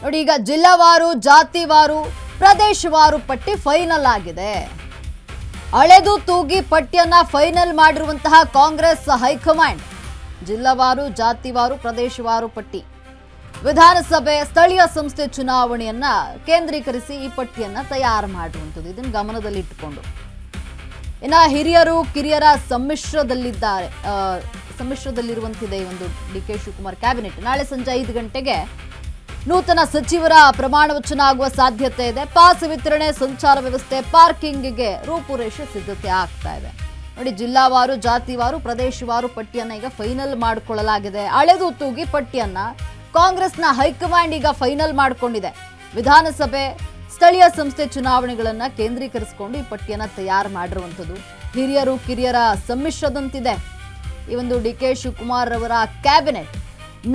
ನೋಡಿ, ಈಗ ಜಿಲ್ಲಾವಾರು, ಜಾತಿವಾರು, ಪ್ರದೇಶವಾರು ಪಟ್ಟಿ ಫೈನಲ್ ಆಗಿದೆ. ಅಳೆದು ತೂಗಿ ಪಟ್ಟಿಯನ್ನ ಫೈನಲ್ ಮಾಡಿರುವಂತಹ ಕಾಂಗ್ರೆಸ್ ಹೈಕಮಾಂಡ್. ಜಿಲ್ಲಾವಾರು, ಜಾತಿವಾರು, ಪ್ರದೇಶವಾರು ಪಟ್ಟಿ. ವಿಧಾನಸಭೆ, ಸ್ಥಳೀಯ ಸಂಸ್ಥೆ ಚುನಾವಣೆಯನ್ನ ಕೇಂದ್ರೀಕರಿಸಿ ಈ ಪಟ್ಟಿಯನ್ನ ತಯಾರು ಮಾಡುವಂಥದ್ದು. ಇದನ್ನು ಗಮನದಲ್ಲಿಟ್ಟುಕೊಂಡು ಇನ್ನು ಹಿರಿಯರು ಕಿರಿಯರ ಸಮ್ಮಿಶ್ರದಲ್ಲಿರುವಂತಿದೆ ಈ ಒಂದು ಡಿ.ಕೆ. ಶಿವಕುಮಾರ್ ಕ್ಯಾಬಿನೆಟ್. ನಾಳೆ ಸಂಜೆ 5 ಗಂಟೆಗೆ ನೂತನ ಸಚಿವರ ಪ್ರಮಾಣ ವಚನ ಆಗುವ ಸಾಧ್ಯತೆ ಇದೆ. ಪಾಸ್ ವಿತರಣೆ, ಸಂಚಾರ ವ್ಯವಸ್ಥೆ, ಪಾರ್ಕಿಂಗ್ಗೆ ರೂಪುರೇಷೆ ಸಿದ್ಧತೆ ಆಗ್ತಾ ಇದೆ. ನೋಡಿ, ಜಿಲ್ಲಾವಾರು, ಜಾತಿವಾರು, ಪ್ರದೇಶವಾರು ಪಟ್ಟಿಯನ್ನ ಈಗ ಫೈನಲ್ ಮಾಡಿಕೊಳ್ಳಲಾಗಿದೆ. ಅಳೆದು ತೂಗಿ ಪಟ್ಟಿಯನ್ನ ಕಾಂಗ್ರೆಸ್ನ ಹೈಕಮಾಂಡ್ ಈಗ ಫೈನಲ್ ಮಾಡಿಕೊಂಡಿದೆ. ವಿಧಾನಸಭೆ, ಸ್ಥಳೀಯ ಸಂಸ್ಥೆ ಚುನಾವಣೆಗಳನ್ನ ಕೇಂದ್ರೀಕರಿಸಿಕೊಂಡು ಈ ಪಟ್ಟಿಯನ್ನ ತಯಾರು ಮಾಡಿರುವಂಥದ್ದು. ಹಿರಿಯರು ಕಿರಿಯರ ಸಮ್ಮಿಶ್ರದಂತಿದೆ ಈ ಒಂದು ಡಿ.ಕೆ. ಶಿವಕುಮಾರ್ ಅವರ ಕ್ಯಾಬಿನೆಟ್.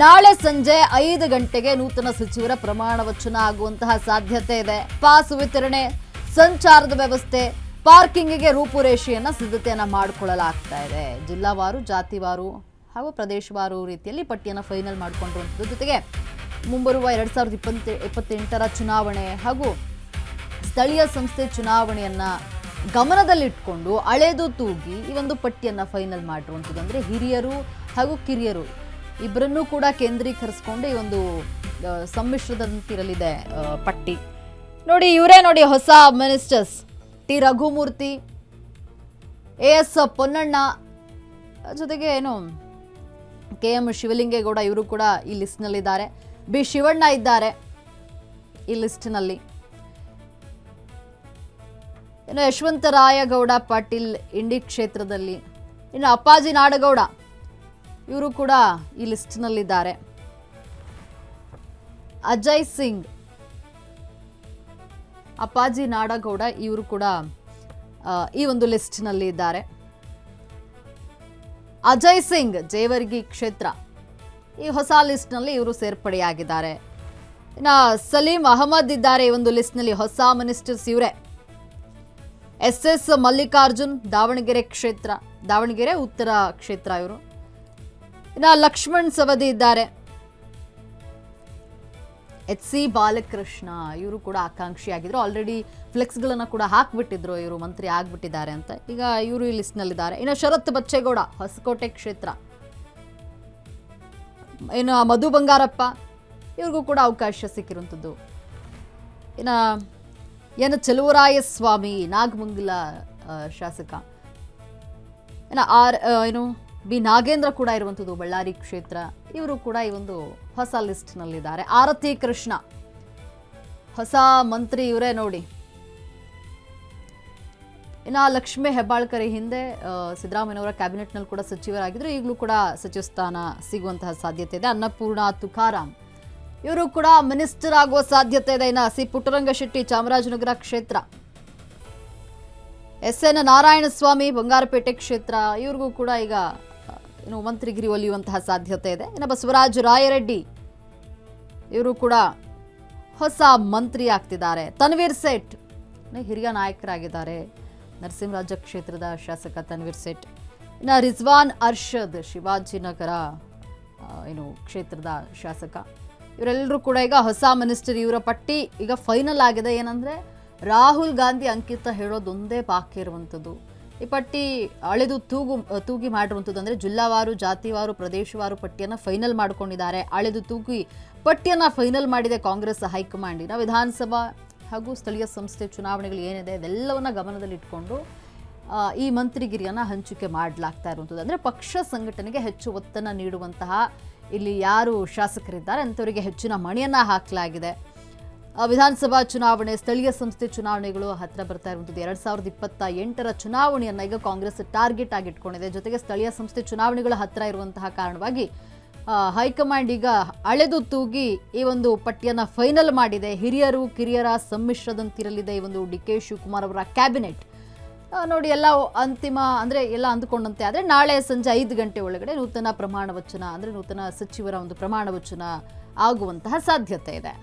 ನಾಳೆ ಸಂಜೆ 5 ಗಂಟೆಗೆ ನೂತನ ಸಚಿವರ ಪ್ರಮಾಣ ವಚನ ಆಗುವಂತಹ ಸಾಧ್ಯತೆ ಇದೆ. ಪಾಸ್ ವಿತರಣೆ, ಸಂಚಾರದ ವ್ಯವಸ್ಥೆ, ಪಾರ್ಕಿಂಗ್ಗೆ ರೂಪುರೇಷೆಯನ್ನ ಸಿದ್ಧತೆಯನ್ನ ಮಾಡಿಕೊಳ್ಳಲಾಗ್ತಾ ಇದೆ. ಜಿಲ್ಲಾವಾರು, ಜಾತಿವಾರು ಹಾಗೂ ಪ್ರದೇಶವಾರು ರೀತಿಯಲ್ಲಿ ಪಟ್ಟಿಯನ್ನು ಫೈನಲ್ ಮಾಡಿಕೊಂಡಿರುವಂಥದ್ದು. ಜೊತೆಗೆ ಮುಂಬರುವ 2028ರ ಚುನಾವಣೆ ಹಾಗೂ ಸ್ಥಳೀಯ ಸಂಸ್ಥೆ ಚುನಾವಣೆಯನ್ನ ಗಮನದಲ್ಲಿಟ್ಕೊಂಡು ಅಳೆದು ತೂಗಿ ಈ ಒಂದು ಪಟ್ಟಿಯನ್ನ ಫೈನಲ್ ಮಾಡಿರುವಂಥದ್ದು. ಅಂದರೆ ಹಿರಿಯರು ಹಾಗೂ ಕಿರಿಯರು ಇಬ್ಬರನ್ನೂ ಕೂಡ ಕೇಂದ್ರೀಕರಿಸಿಕೊಂಡು ಈ ಒಂದು ಸಮ್ಮಿಶ್ರದಂತಿರಲಿದೆ ಪಟ್ಟಿ. ನೋಡಿ, ಇವರೇ ನೋಡಿ ಹೊಸ ministers. T. Raghumurthy, S Ponnanna, ಜೊತೆಗೆ ಕೆ.ಎಂ. ಶಿವಲಿಂಗೇಗೌಡ ಇವರು ಕೂಡ ಈ ಲಿಸ್ಟ್ನಲ್ಲಿದ್ದಾರೆ. ಬಿ. ಶಿವಣ್ಣ ಇದ್ದಾರೆ ಈ ಲಿಸ್ಟ್ನಲ್ಲಿ. ಇನ್ನು ಯಶವಂತರಾಯಗೌಡ ಪಾಟೀಲ್ ಇಂಡಿ ಕ್ಷೇತ್ರದಲ್ಲಿ. ಇನ್ನು ಅಪ್ಪಾಜಿ ನಾಡಗೌಡ ಇವರು ಕೂಡ ಈ ಲಿಸ್ಟ್ನಲ್ಲಿದ್ದಾರೆ. ಅಜಯ್ ಸಿಂಗ್, ಅಪ್ಪಾಜಿ ನಾಡಗೌಡ ಇವರು ಕೂಡ ಈ ಒಂದು ಲಿಸ್ಟ್ನಲ್ಲಿ ಇದ್ದಾರೆ. ಅಜಯ್ ಸಿಂಗ್, ಜೇವರ್ಗಿ ಕ್ಷೇತ್ರ, ಈ ಹೊಸ ಲಿಸ್ಟ್ನಲ್ಲಿ ಇವರು ಸೇರ್ಪಡೆಯಾಗಿದ್ದಾರೆ. ಇನ್ನು ಸಲೀಂ ಅಹಮದ್ ಇದ್ದಾರೆ ಈ ಒಂದು ಲಿಸ್ಟ್ನಲ್ಲಿ. ಹೊಸ ಮಿನಿಸ್ಟರ್ಸ್ ಇವರೇ. ಎಸ್ ಮಲ್ಲಿಕಾರ್ಜುನ್, ದಾವಣಗೆರೆ ಕ್ಷೇತ್ರ, ದಾವಣಗೆರೆ ಉತ್ತರ ಕ್ಷೇತ್ರ ಇವರು. ಇನ್ನು ಲಕ್ಷ್ಮಣ್ ಸವದಿ ಇದ್ದಾರೆ. ಎಚ್.ಸಿ. ಬಾಲಕೃಷ್ಣ ಇವರು ಕೂಡ ಆಕಾಂಕ್ಷಿಯಾಗಿದ್ರು. ಆಲ್ರೆಡಿ ಫ್ಲೆಕ್ಸ್ಗಳನ್ನು ಕೂಡ ಹಾಕ್ಬಿಟ್ಟಿದ್ರು, ಇವರು ಮಂತ್ರಿ ಆಗ್ಬಿಟ್ಟಿದ್ದಾರೆ ಅಂತ. ಈಗ ಇವರು ಈ ಲಿಸ್ಟ್ನಲ್ಲಿದ್ದಾರೆ. ಇನ್ನು ಶರತ್ ಬಚ್ಚೇಗೌಡ, ಹೊಸಕೋಟೆ ಕ್ಷೇತ್ರ. ಇನ್ನು ಮಧು ಬಂಗಾರಪ್ಪ ಇವ್ರಿಗೂ ಕೂಡ ಅವಕಾಶ ಸಿಕ್ಕಿರುವಂಥದ್ದು. ಇನ್ನು ಎನ್ ಚೆಲುವರಾಯಸ್ವಾಮಿ, ನಾಗಮಂಗಲ ಶಾಸಕ. ಇನ್ನು ಬಿ ನಾಗೇಂದ್ರ ಕೂಡ ಇರುವಂಥದ್ದು, ಬಳ್ಳಾರಿ ಕ್ಷೇತ್ರ. ಇವರು ಕೂಡ ಈ ಒಂದು ಹೊಸ ಲಿಸ್ಟ್ನಲ್ಲಿದ್ದಾರೆ. ಆರತಿ ಕೃಷ್ಣ, ಹೊಸ ಮಂತ್ರಿ ಇವರೇ ನೋಡಿ. ಇನ್ನು ಲಕ್ಷ್ಮೀ ಹೆಬ್ಬಾಳ್ಕರ್ ಹಿಂದೆ ಸಿದ್ದರಾಮಯ್ಯನವರ ಕ್ಯಾಬಿನೆಟ್ನಲ್ಲಿ ಕೂಡ ಸಚಿವರಾಗಿದ್ದರು. ಈಗಲೂ ಕೂಡ ಸಚಿವ ಸ್ಥಾನ ಸಿಗುವಂತಹ ಸಾಧ್ಯತೆ ಇದೆ. ಅನ್ನಪೂರ್ಣ ತುಕಾರಾಮ್ ಇವರು ಕೂಡ ಮಿನಿಸ್ಟರ್ ಆಗುವ ಸಾಧ್ಯತೆ ಇದೆ. ಇನ್ನು ಸಿ. ಪುಟ್ಟರಂಗಶೆಟ್ಟಿ, ಚಾಮರಾಜನಗರ ಕ್ಷೇತ್ರ. ಎಸ್.ಎನ್. ನಾರಾಯಣಸ್ವಾಮಿ, ಬಂಗಾರಪೇಟೆ ಕ್ಷೇತ್ರ. ಇವ್ರಿಗೂ ಕೂಡ ಈಗ ಮಂತ್ರಿಗಿರಿ ಒಲಿಯುವಂತಹ ಸಾಧ್ಯತೆ ಇದೆ. ಇನ್ನು ಬಸವರಾಜ ರಾಯರೆಡ್ಡಿ ಇವರು ಕೂಡ ಹೊಸ ಮಂತ್ರಿ ಆಗ್ತಿದ್ದಾರೆ. ತನ್ವೀರ್ ಸೇಠ್ ಹಿರಿಯ ನಾಯಕರಾಗಿದ್ದಾರೆ. ನರಸಿಂಹರಾಜ ಕ್ಷೇತ್ರದ ಶಾಸಕ ತನ್ವೀರ್ ಸೇಠ್. ಇನ್ನು ರಿಜ್ವಾನ್ ಅರ್ಷದ್, ಶಿವಾಜಿನಗರ ಕ್ಷೇತ್ರದ ಶಾಸಕ. ಇವರೆಲ್ಲರೂ ಕೂಡ ಈಗ ಹೊಸ ಮಿನಿಸ್ಟರ್. ಇವರ ಪಟ್ಟಿ ಈಗ ಫೈನಲ್ ಆಗಿದೆ. ಏನಂದ್ರೆ ರಾಹುಲ್ ಗಾಂಧಿ ಅಂಕಿತ ಹೇಳೋದೊಂದೇ ಬಾಕಿ ಇರುವಂಥದ್ದು. ಈ ಪಟ್ಟಿ ಅಳೆದು ತೂಗಿ ಮಾಡಿರುವಂಥದ್ದು. ಅಂದರೆ ಜಿಲ್ಲಾವಾರು, ಜಾತಿವಾರು, ಪ್ರದೇಶವಾರು ಪಟ್ಟಿಯನ್ನು ಫೈನಲ್ ಮಾಡಿಕೊಂಡಿದ್ದಾರೆ. ಅಳೆದು ತೂಗಿ ಪಟ್ಟಿಯನ್ನು ಫೈನಲ್ ಮಾಡಿದೆ ಕಾಂಗ್ರೆಸ್ ಹೈಕಮಾಂಡ್. ವಿಧಾನಸಭಾ ಹಾಗೂ ಸ್ಥಳೀಯ ಸಂಸ್ಥೆ ಚುನಾವಣೆಗಳು ಏನಿದೆ ಅದೆಲ್ಲವನ್ನ ಗಮನದಲ್ಲಿಟ್ಕೊಂಡು ಈ ಮಂತ್ರಿಗಿರಿಯನ್ನು ಹಂಚಿಕೆ ಮಾಡಲಾಗ್ತಾ ಇರುವಂಥದ್ದು. ಅಂದರೆ ಪಕ್ಷ ಸಂಘಟನೆಗೆ ಹೆಚ್ಚು ಒತ್ತನ್ನು ನೀಡುವಂತಹ ಇಲ್ಲಿ ಯಾರು ಶಾಸಕರಿದ್ದಾರೆ ಅಂಥವರಿಗೆ ಹೆಚ್ಚಿನ ಮಣಿಯನ್ನು ಹಾಕಲಾಗಿದೆ. ವಿಧಾನಸಭಾ ಚುನಾವಣೆ, ಸ್ಥಳೀಯ ಸಂಸ್ಥೆ ಚುನಾವಣೆಗಳು ಹತ್ತಿರ ಬರ್ತಾ ಇರುವಂಥದ್ದು. 2028ರ ಚುನಾವಣೆಯನ್ನು ಈಗ ಕಾಂಗ್ರೆಸ್ ಟಾರ್ಗೆಟ್ ಆಗಿ ಇಟ್ಕೊಂಡಿದೆ. ಜೊತೆಗೆ ಸ್ಥಳೀಯ ಸಂಸ್ಥೆ ಚುನಾವಣೆಗಳು ಹತ್ತಿರ ಇರುವಂತಹ ಕಾರಣವಾಗಿ ಹೈಕಮಾಂಡ್ ಈಗ ಅಳೆದು ತೂಗಿ ಈ ಒಂದು ಪಟ್ಟಿಯನ್ನು ಫೈನಲ್ ಮಾಡಿದೆ. ಹಿರಿಯರು ಕಿರಿಯರ ಸಮ್ಮಿಶ್ರದಂತಿರಲಿದೆ ಈ ಒಂದು ಡಿ.ಕೆ. ಶಿವಕುಮಾರ್ ಅವರ ಕ್ಯಾಬಿನೆಟ್. ನೋಡಿ, ಎಲ್ಲ ಅಂತಿಮ ಅಂದರೆ ಎಲ್ಲ ಅಂದುಕೊಂಡಂತೆ ಆದರೆ ನಾಳೆ ಸಂಜೆ 5 ಗಂಟೆ ಒಳಗಡೆ ನೂತನ ಪ್ರಮಾಣ ವಚನ ಅಂದರೆ ನೂತನ ಸಚಿವರ ಒಂದು ಪ್ರಮಾಣ ವಚನ ಆಗುವಂತಹ ಸಾಧ್ಯತೆ ಇದೆ.